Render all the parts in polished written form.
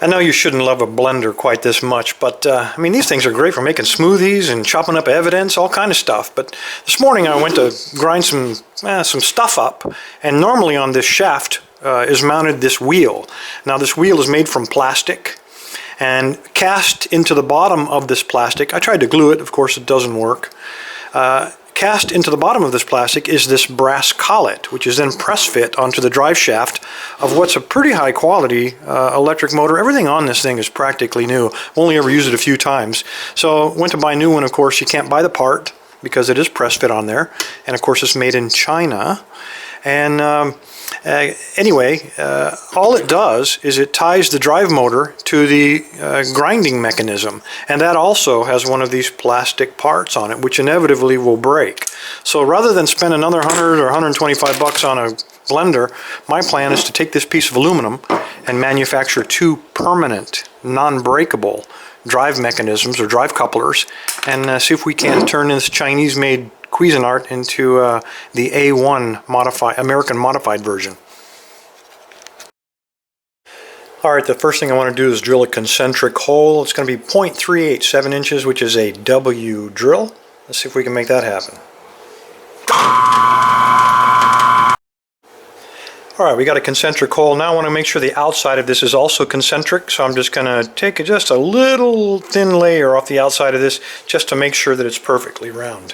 I know you shouldn't love a blender quite this much, but I mean, these things are great for making smoothies and chopping up evidence, all kind of stuff. But this morning I went to grind some stuff up, and normally on this shaft is mounted this wheel. Now this wheel is made from plastic, and cast into the bottom of this plastic, I tried to glue it, of course it doesn't work. Cast into the bottom of this plastic is this brass collet, which is then press fit onto the drive shaft of what's a pretty high quality electric motor. Everything on this thing is practically new. I've only ever used it a few times. So went to buy a new one. Of course, you can't buy the part because it is press fit on there. And of course, it's made in China. And anyway, all it does is it ties the drive motor to the grinding mechanism, and that also has one of these plastic parts on it, which inevitably will break. So rather than spend another 100 or 125 bucks on a blender, my plan is to take this piece of aluminum and manufacture two permanent, non-breakable drive mechanisms or drive couplers, and see if we can turn this Chinese-made Cuisinart into the A1 American modified version. Alright, the first thing I want to do is drill a concentric hole. It's going to be 0.387 inches, which is a W drill. Let's see if we can make that happen. Alright, we got a concentric hole. Now I want to make sure the outside of this is also concentric, so I'm just going to take just a little thin layer off the outside of this just to make sure that it's perfectly round.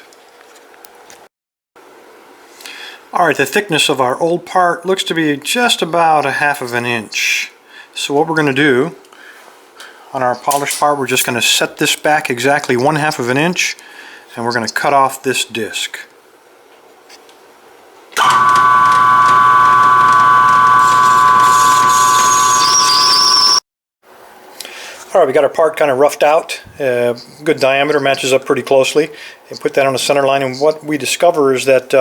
Alright, the thickness of our old part looks to be just about 1/2 inch. So what we're going to do on our polished part, we're just going to set this back exactly 1/2 inch, and we're going to cut off this disc. Alright, we got our part kind of roughed out. Good diameter, matches up pretty closely. And put that on the center line, and what we discover is that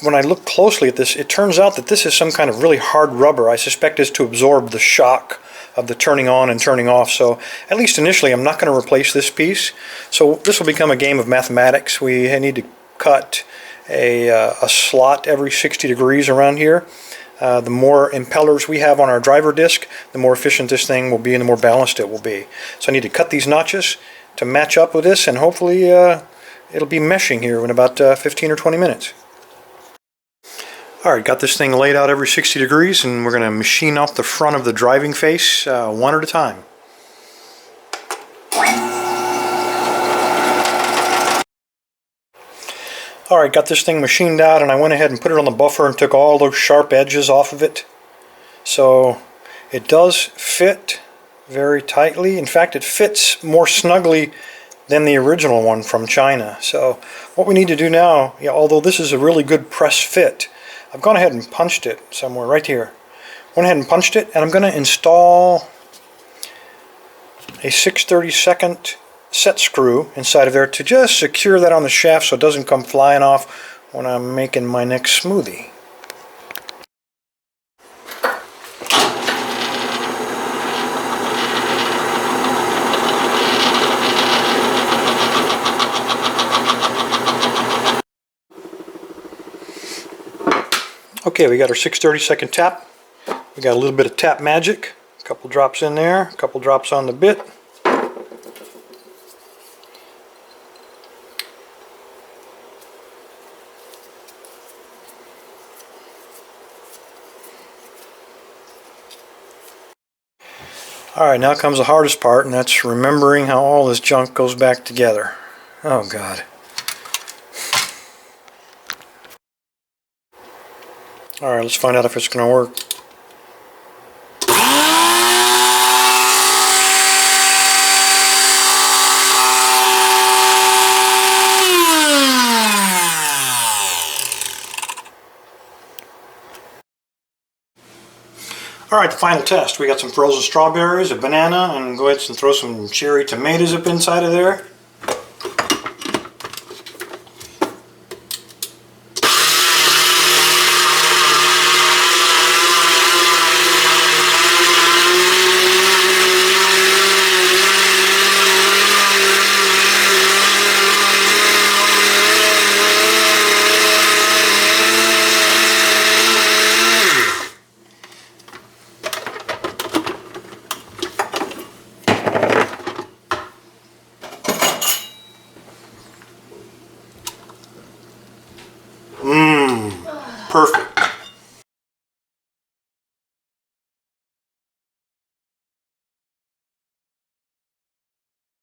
when I look closely at this, it turns out that this is some kind of really hard rubber. I suspect it's to absorb the shock of the turning on and turning off. So at least initially I'm not going to replace this piece. So this will become a game of mathematics. We need to cut a slot every 60 degrees around here. The more impellers we have on our driver disc, the more efficient this thing will be and the more balanced it will be. So I need to cut these notches to match up with this, and hopefully it'll be meshing here in about 15 or 20 minutes. Alright, got this thing laid out every 60 degrees, and we're going to machine off the front of the driving face one at a time. Alright, got this thing machined out, and I went ahead and put it on the buffer and took all those sharp edges off of it. So it does fit very tightly. In fact, it fits more snugly than the original one from China. So what we need to do now, although this is a really good press fit, I've gone ahead and punched it somewhere right here. Went ahead and punched it, and I'm going to install a 6/32 set screw inside of there to just secure that on the shaft so it doesn't come flying off when I'm making my next smoothie. Okay, we got our 6/32 tap. We got a little bit of tap magic. A couple drops in there, a couple drops on the bit. Alright, now comes the hardest part, and that's remembering how all this junk goes back together. Oh God. Alright, let's find out if it's going to work. Alright, the final test. We got some frozen strawberries, a banana, and go ahead and throw some cherry tomatoes up inside of there. Perfect.